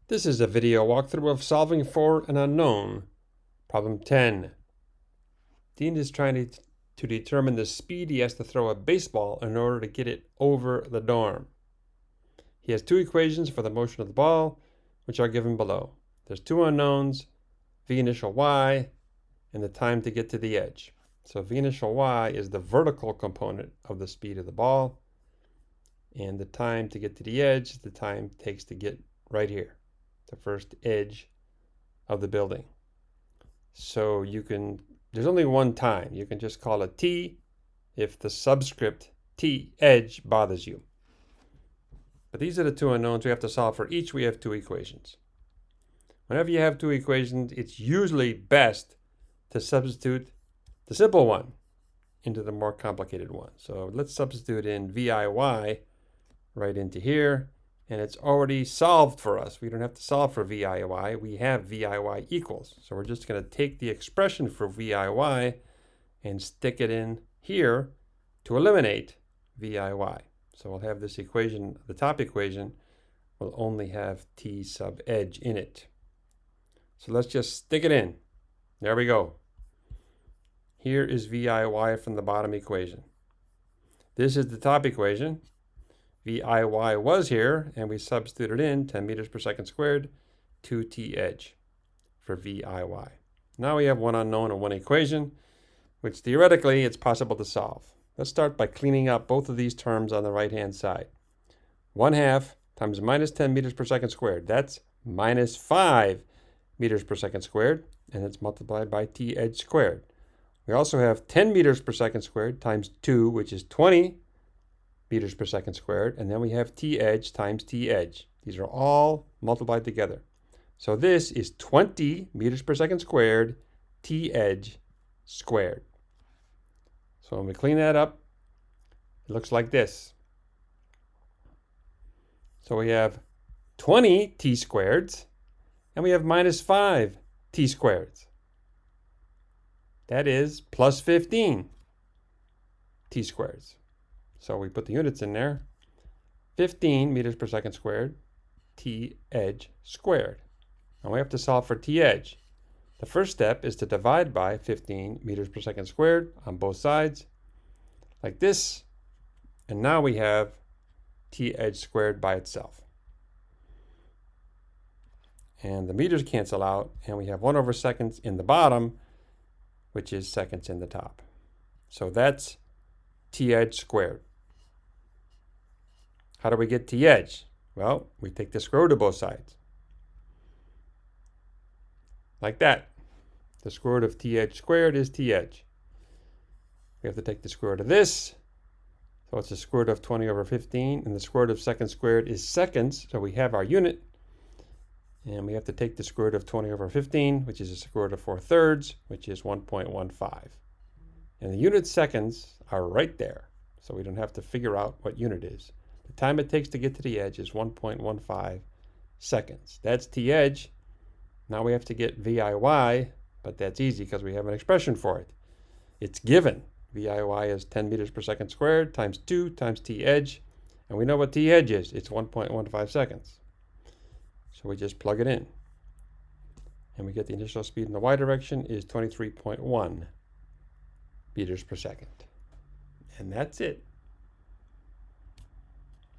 This is a video walkthrough of solving for an unknown. Problem 10. Dean is trying to determine the speed he has to throw a baseball in order to get it over the dorm. He has two equations for the motion of the ball, which are given below. There's two unknowns, v initial y, and the time to get to the edge. So v initial y is the vertical component of the speed of the ball, and the time to get to the edge is the time it takes to get right here, the first edge of the building. So there's only one time. You can just call it t if the subscript t edge bothers you. But these are the two unknowns we have to solve. For each we have two equations. Whenever you have two equations, it's usually best to substitute the simple one into the more complicated one. So let's substitute in VIY right into here, and it's already solved for us. We don't have to solve for VIY. We have VIY equals. So we're just going to take the expression for VIY and stick it in here to eliminate VIY. So we'll have this equation, the top equation, will only have t sub edge in it. So let's just stick it in. There we go. Here is VIY from the bottom equation. This is the top equation. VIY was here, and we substituted in 10 meters per second squared, 2t edge for VIY. Now we have one unknown and one equation, which theoretically it's possible to solve. Let's start by cleaning up both of these terms on the right-hand side. 1/2 times minus 10 meters per second squared. That's minus 5 meters per second squared, and it's multiplied by t edge squared. We also have 10 meters per second squared times 2, which is 20 meters per second squared, and then we have t edge times t edge. These are all multiplied together. So this is 20 meters per second squared, t edge squared. So when we clean that up, it looks like this. So we have 20 t squareds, and we have minus 5 t squareds. That is plus 15 t squareds. So we put the units in there. 15 meters per second squared, t edge squared. And we have to solve for t edge. The first step is to divide by 15 meters per second squared on both sides, like this. And now we have t edge squared by itself. And the meters cancel out, and we have 1/seconds in the bottom, which is seconds in the top. So that's t edge squared. How do we get t edge? Well, we take the square root of both sides. Like that. The square root of t edge squared is t edge. We have to take the square root of this. So it's the square root of 20/15, and the square root of seconds squared is seconds, so we have our unit. And we have to take the square root of 20/15, which is the square root of 4/3, which is 1.15. And the unit seconds are right there, so we don't have to figure out what unit is. The time it takes to get to the edge is 1.15 seconds. That's t edge. Now we have to get VIY, but that's easy because we have an expression for it. It's given. VIY is 10 meters per second squared times 2 times t edge. And we know what t edge is. It's 1.15 seconds. So we just plug it in. And we get the initial speed in the y direction is 23.1 meters per second. And that's it.